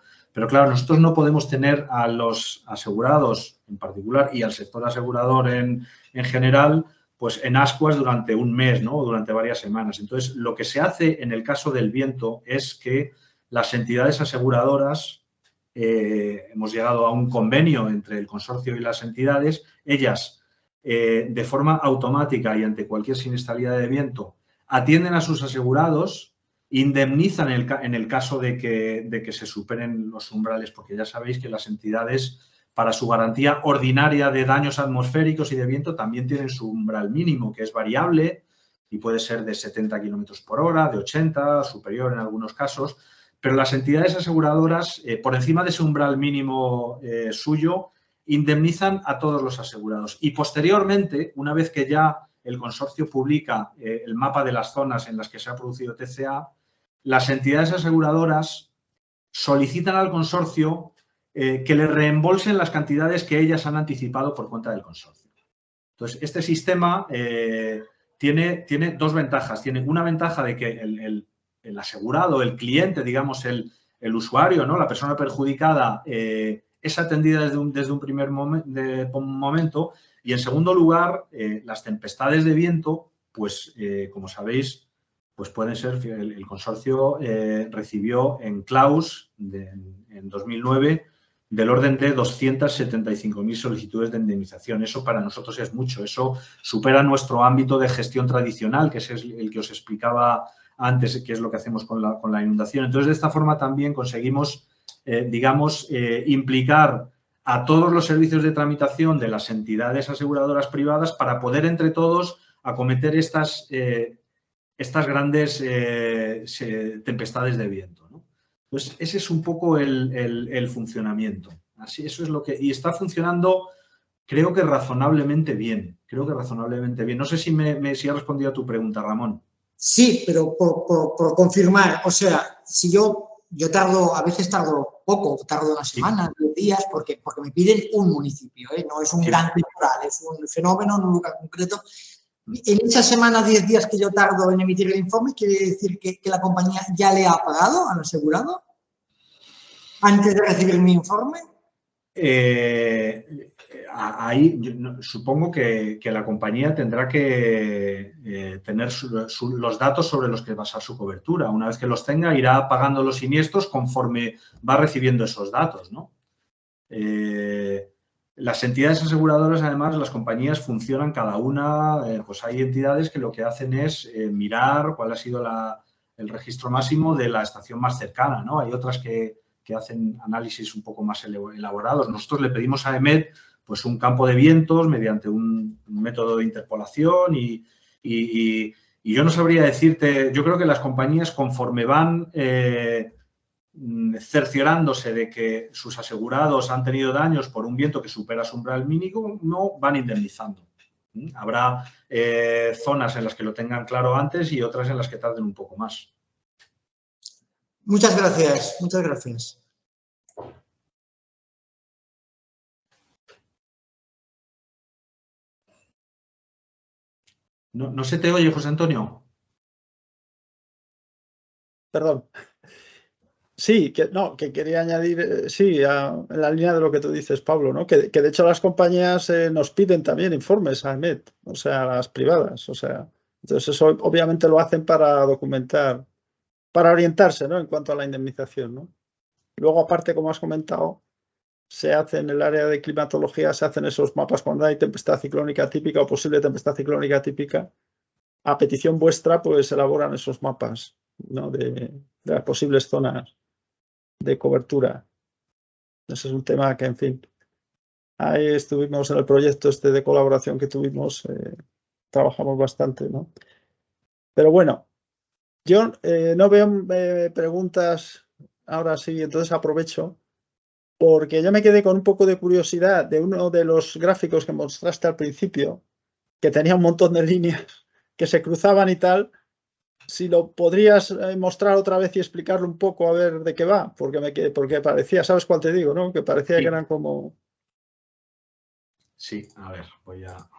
claro, nosotros no podemos tener a los asegurados en particular y al sector asegurador en general pues en ascuas durante un mes, ¿no? O durante varias semanas. Entonces, lo que se hace en el caso del viento es que las entidades aseguradoras, hemos llegado a un convenio entre el consorcio y las entidades, ellas, de forma automática y ante cualquier siniestralidad de viento, atienden a sus asegurados, indemnizan en el caso de que se superen los umbrales, porque ya sabéis que las entidades, para su garantía ordinaria de daños atmosféricos y de viento, también tienen su umbral mínimo, que es variable y puede ser de 70 kilómetros por hora, de 80, superior en algunos casos, pero las entidades aseguradoras, por encima de ese umbral mínimo suyo, indemnizan a todos los asegurados. Y posteriormente, una vez que ya el consorcio publica el mapa de las zonas en las que se ha producido TCA, las entidades aseguradoras solicitan al consorcio que le reembolsen las cantidades que ellas han anticipado por cuenta del consorcio. Entonces, este sistema tiene dos ventajas. Tiene una ventaja de que el asegurado, el cliente, digamos, el usuario, ¿no? La persona perjudicada, es atendida desde un primer momento. Y, en segundo lugar, las tempestades de viento, pues, como sabéis, pues pueden ser, el consorcio recibió en Klaus en 2009 del orden de 275.000 solicitudes de indemnización. Eso para nosotros es mucho. Eso supera nuestro ámbito de gestión tradicional, que es el que os explicaba antes, que es lo que hacemos con la inundación. Entonces, de esta forma también conseguimos, digamos, implicar a todos los servicios de tramitación de las entidades aseguradoras privadas para poder entre todos acometer estas grandes tempestades de viento, ¿no? Entonces, ese es un poco el funcionamiento. Así, eso es lo que... Y está funcionando, creo que razonablemente bien. No sé si he respondido a tu pregunta, Ramón. Sí, pero por confirmar, o sea, si yo tardo, a veces tardo poco, tardo una semana, 10 días, porque me piden un municipio, ¿eh? No es un gran temporal, es un fenómeno en un lugar concreto. En esa semana, 10 días que yo tardo en emitir el informe, ¿quiere decir que la compañía ya le ha pagado al asegurado antes de recibir mi informe? Ahí supongo que la compañía tendrá que tener los datos sobre los que basar su cobertura. Una vez que los tenga, irá pagando los siniestros conforme va recibiendo esos datos, ¿no? Las entidades aseguradoras, además, las compañías funcionan cada una, pues hay entidades que lo que hacen es mirar cuál ha sido el registro máximo de la estación más cercana, ¿no? Hay otras que hacen análisis un poco más elaborados. Nosotros le pedimos a EMET pues un campo de vientos mediante un método de interpolación y yo no sabría decirte, yo creo que las compañías conforme van cerciorándose de que sus asegurados han tenido daños por un viento que supera su umbral mínimo, no van indemnizando. Habrá zonas en las que lo tengan claro antes y otras en las que tarden un poco más. Muchas gracias, muchas gracias. No se te oye, José Antonio. Perdón. Sí, que quería añadir, sí, en la línea de lo que tú dices, Pablo, ¿no? Que de hecho las compañías nos piden también informes a EMET, o sea, las privadas, o sea, entonces eso obviamente lo hacen para documentar, para orientarse, ¿no? En cuanto a la indemnización, ¿no? Luego, aparte, como has comentado, se hace en el área de climatología, se hacen esos mapas cuando hay tempestad ciclónica típica o posible tempestad ciclónica típica. A petición vuestra, pues elaboran esos mapas, ¿no? De las posibles zonas de cobertura. Ese es un tema que, en fin, ahí estuvimos en el proyecto este de colaboración que tuvimos, trabajamos bastante, ¿no? Pero bueno, yo no veo preguntas ahora sí, entonces aprovecho, porque yo me quedé con un poco de curiosidad de uno de los gráficos que mostraste al principio, que tenía un montón de líneas que se cruzaban y tal. Si lo podrías mostrar otra vez y explicarlo un poco a ver de qué va, porque parecía, ¿sabes cuál te digo, no? Que parecía que eran como... Sí, a ver, voy a...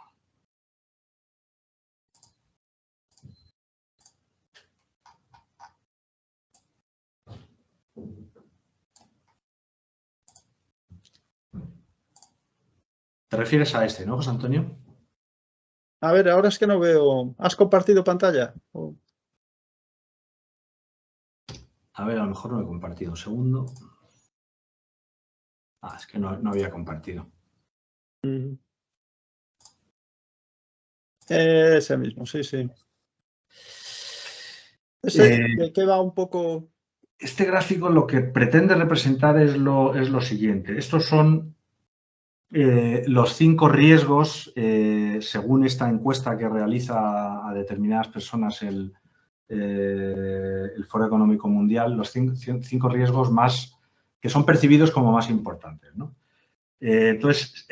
¿Te refieres a este, no, José Antonio? A ver, ahora es que no veo. ¿Has compartido pantalla? A ver, a lo mejor no he compartido. Un segundo. Es que no había compartido. Ese mismo, sí, sí. ¿Ese de qué va un poco? Este gráfico lo que pretende representar es lo siguiente. Estos son los 5 riesgos, según esta encuesta que realiza a determinadas personas el Foro Económico Mundial, los 5 riesgos más que son percibidos como más importantes, ¿no? Entonces,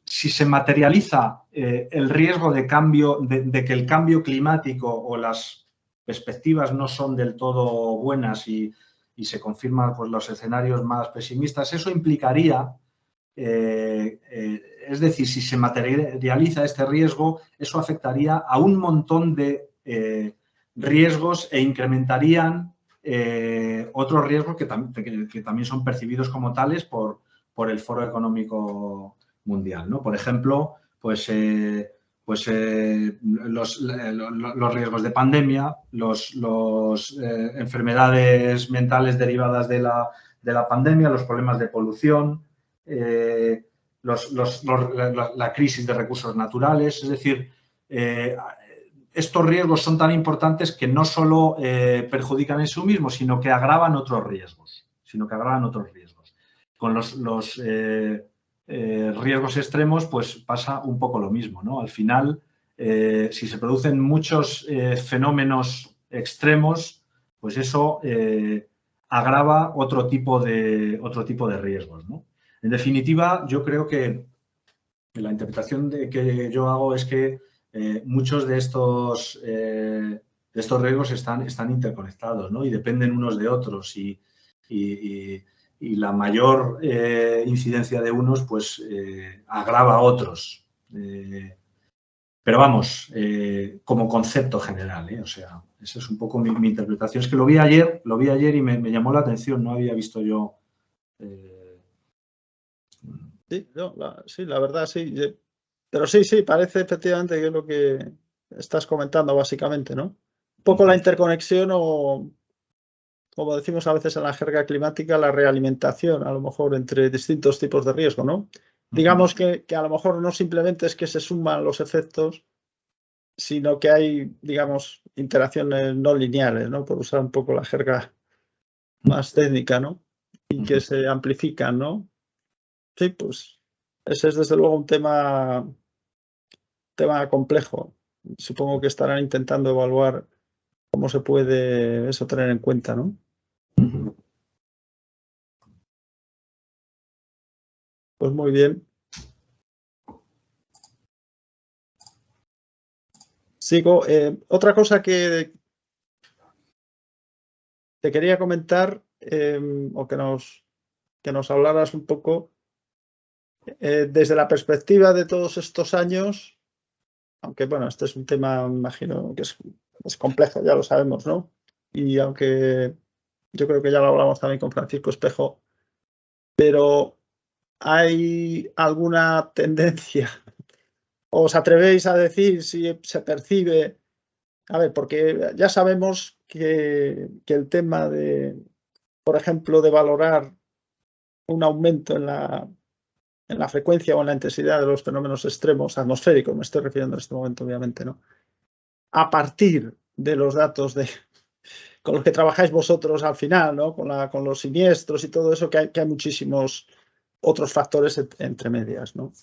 si se materializa el riesgo de cambio, de que el cambio climático o las perspectivas no son del todo buenas y se confirman pues, los escenarios más pesimistas, eso implicaría, es decir, si se materializa este riesgo, eso afectaría a un montón de riesgos e incrementarían otros riesgos que también son percibidos como tales por el Foro Económico Mundial, ¿no? Por ejemplo, los riesgos de pandemia, las enfermedades mentales derivadas de la pandemia, los problemas de polución, la crisis de recursos naturales. Es decir, estos riesgos son tan importantes que no solo perjudican en sí mismos, sino que agravan otros riesgos. Con los riesgos extremos, pues pasa un poco lo mismo, ¿no? Al final, si se producen muchos fenómenos extremos, pues eso agrava otro tipo de riesgos, ¿no? En definitiva, yo creo que la interpretación que yo hago es que muchos de estos riesgos están interconectados, ¿no? Y dependen unos de otros y la mayor incidencia de unos pues agrava a otros. Pero vamos, como concepto general, o sea, esa es un poco mi interpretación. Es que lo vi ayer y me llamó la atención, no había visto yo. Sí, la verdad, sí. Pero sí, parece efectivamente que es lo que estás comentando básicamente, ¿no? Un poco la interconexión o, como decimos a veces en la jerga climática, la realimentación, a lo mejor, entre distintos tipos de riesgo, ¿no? Digamos que a lo mejor no simplemente es que se suman los efectos, sino que hay, digamos, interacciones no lineales, ¿no? Por usar un poco la jerga más técnica, ¿no? Y que se amplifican, ¿no? Sí, pues ese es desde luego un tema complejo. Supongo que estarán intentando evaluar cómo se puede eso tener en cuenta, ¿no? Pues muy bien. Sigo. Otra cosa que te quería comentar, o que nos hablaras un poco, desde la perspectiva de todos estos años, aunque bueno, este es un tema, me imagino que es complejo, ya lo sabemos, ¿no? Y aunque yo creo que ya lo hablamos también con Francisco Espejo, pero ¿hay alguna tendencia? ¿Os atrevéis a decir si se percibe? A ver, porque ya sabemos que el tema de, por ejemplo, de valorar un aumento en la frecuencia o en la intensidad de los fenómenos extremos atmosféricos, me estoy refiriendo en este momento, obviamente, ¿no? A partir de los datos con los que trabajáis vosotros al final, ¿no? Con los siniestros y todo eso, que hay muchísimos otros factores entre medias, ¿no?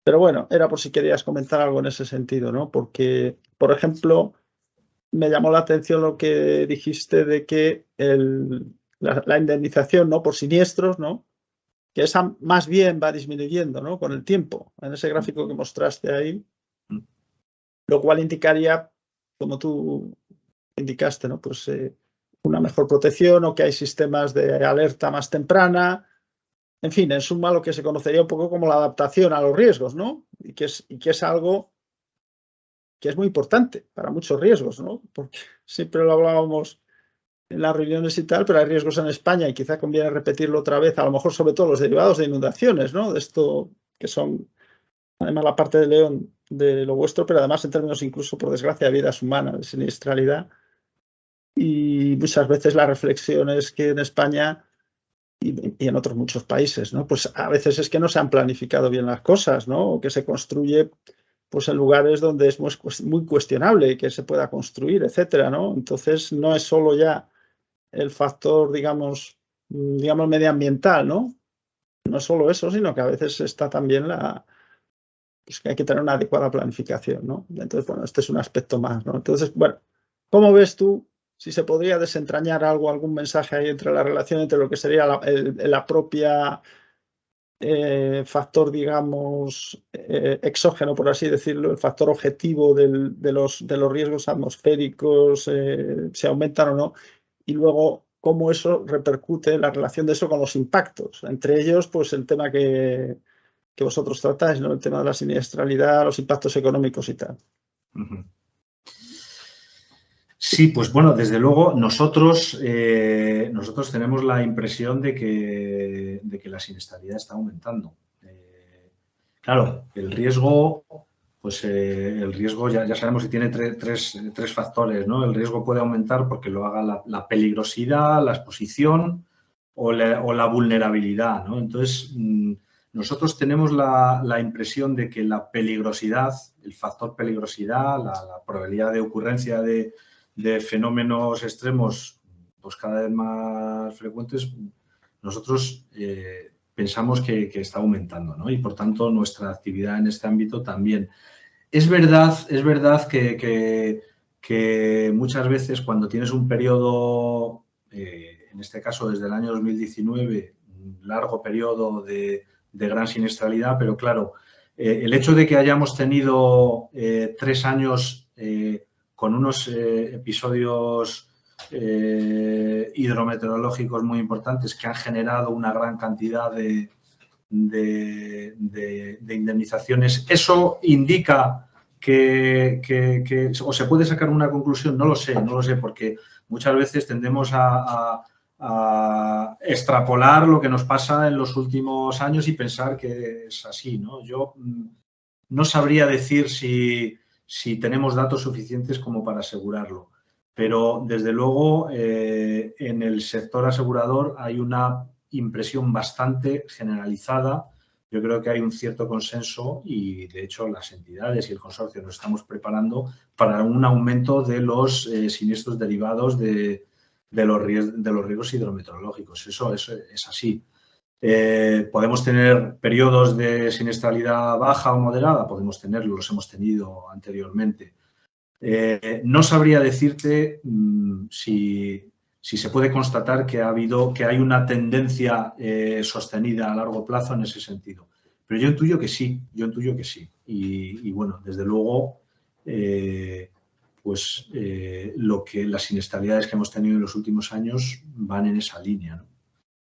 Pero bueno, era por si querías comentar algo en ese sentido, ¿no? Porque, por ejemplo, me llamó la atención lo que dijiste de que la indemnización, ¿no? Por siniestros, ¿no? Que esa más bien va disminuyendo, ¿no? Con el tiempo, en ese gráfico que mostraste ahí, lo cual indicaría, como tú indicaste, ¿no? Pues una mejor protección o que hay sistemas de alerta más temprana. En fin, en suma, lo que se conocería un poco como la adaptación a los riesgos, ¿no? Y que es algo que es muy importante para muchos riesgos, ¿no? Porque siempre lo hablábamos en las reuniones y tal, pero hay riesgos en España y quizá conviene repetirlo otra vez, a lo mejor sobre todo los derivados de inundaciones, ¿no? De esto que son, además la parte de León de lo vuestro, pero además en términos incluso, por desgracia, de vidas humanas, de siniestralidad. Y muchas veces la reflexión es que en España y en otros muchos países, ¿no? Pues a veces es que no se han planificado bien las cosas, ¿no? O que se construye pues en lugares donde es muy cuestionable que se pueda construir, etcétera, ¿no? Entonces no es solo ya el factor, digamos medioambiental, ¿no? No es solo eso, sino que a veces está también pues que hay que tener una adecuada planificación, ¿no? Entonces, bueno, este es un aspecto más, ¿no? Entonces, bueno, ¿cómo ves tú si se podría desentrañar algún mensaje ahí entre la relación entre lo que sería la propia factor, digamos, exógeno, por así decirlo, el factor objetivo de los riesgos atmosféricos, se aumentan o no, y luego cómo eso repercute, la relación de eso con los impactos, entre ellos, pues el tema que vosotros tratáis, ¿no? El tema de la siniestralidad, los impactos económicos y tal. Uh-huh. Sí, pues bueno, desde luego nosotros tenemos la impresión de que la siniestralidad está aumentando. Claro, el riesgo, pues el riesgo ya sabemos que tiene tres factores, ¿no? El riesgo puede aumentar porque lo haga la peligrosidad, la exposición o la vulnerabilidad, ¿no? Entonces, nosotros tenemos la impresión de que la peligrosidad, el factor peligrosidad, la probabilidad de ocurrencia de fenómenos extremos pues cada vez más frecuentes, nosotros pensamos que está aumentando, ¿no? Y por tanto nuestra actividad en este ámbito también. Es verdad que muchas veces cuando tienes un periodo, en este caso desde el año 2019, un largo periodo de gran siniestralidad, pero claro, el hecho de que hayamos tenido 3 años con unos episodios hidrometeorológicos muy importantes que han generado una gran cantidad de indemnizaciones, ¿eso indica que o se puede sacar una conclusión? No lo sé, porque muchas veces tendemos a extrapolar lo que nos pasa en los últimos años y pensar que es así, ¿no? Yo no sabría decir si tenemos datos suficientes como para asegurarlo, pero desde luego en el sector asegurador hay una impresión bastante generalizada. Yo creo que hay un cierto consenso y, de hecho, las entidades y el consorcio nos estamos preparando para un aumento de los siniestros derivados de los riesgos hidrometeorológicos. Eso es así. ¿Podemos tener periodos de siniestralidad baja o moderada? Podemos tenerlo, los hemos tenido anteriormente. No sabría decirte si se puede constatar que hay una tendencia sostenida a largo plazo en ese sentido. Pero yo intuyo que sí, Y bueno, desde luego, las siniestralidades que hemos tenido en los últimos años van en esa línea, ¿no?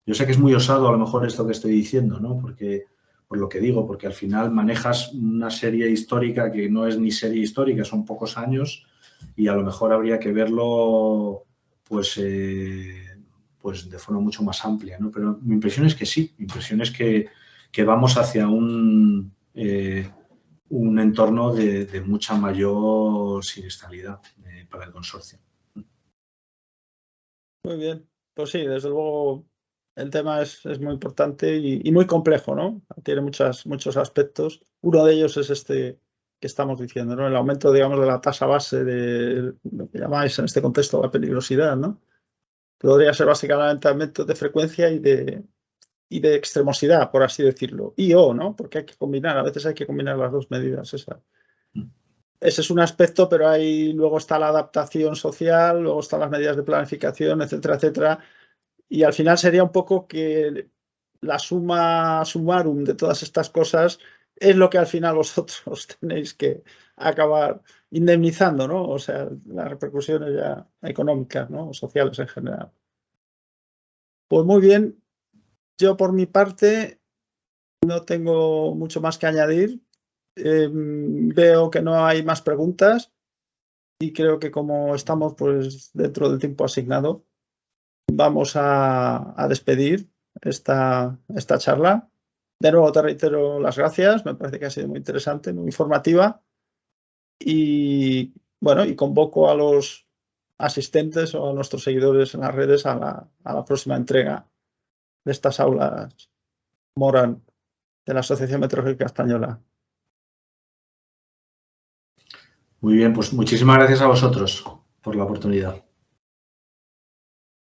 Yo sé que es muy osado a lo mejor esto que estoy diciendo, ¿no? Porque al final manejas una serie histórica que no es ni serie histórica, son pocos años y a lo mejor habría que verlo pues de forma mucho más amplia, ¿no? Pero mi impresión es que sí, mi impresión es que vamos hacia un entorno de mucha mayor siniestralidad para el consorcio. Muy bien, pues sí, desde luego el tema es muy importante y muy complejo, ¿no? Tiene muchos aspectos. Uno de ellos es este que estamos diciendo, ¿no? El aumento, digamos, de la tasa base de lo que llamáis en este contexto la peligrosidad, ¿no? Podría ser básicamente aumentos de frecuencia y de extremosidad, por así decirlo. ¿no? Porque hay que combinar, a veces hay que combinar las dos medidas. Ese es un aspecto, pero ahí luego está la adaptación social, luego están las medidas de planificación, etcétera, etcétera. Y al final sería un poco que la suma summarum de todas estas cosas es lo que al final vosotros tenéis que acabar indemnizando, ¿no? O sea, las repercusiones ya económicas, ¿no? O sociales en general. Pues muy bien. Yo por mi parte no tengo mucho más que añadir. Veo que no hay más preguntas y creo que como estamos pues dentro del tiempo asignado, vamos a despedir esta charla. De nuevo te reitero las gracias, me parece que ha sido muy interesante, muy informativa Y bueno, y convoco a los asistentes o a nuestros seguidores en las redes a la próxima entrega de estas aulas Moran de la Asociación Meteorológica Española. Muy bien, pues muchísimas gracias a vosotros por la oportunidad.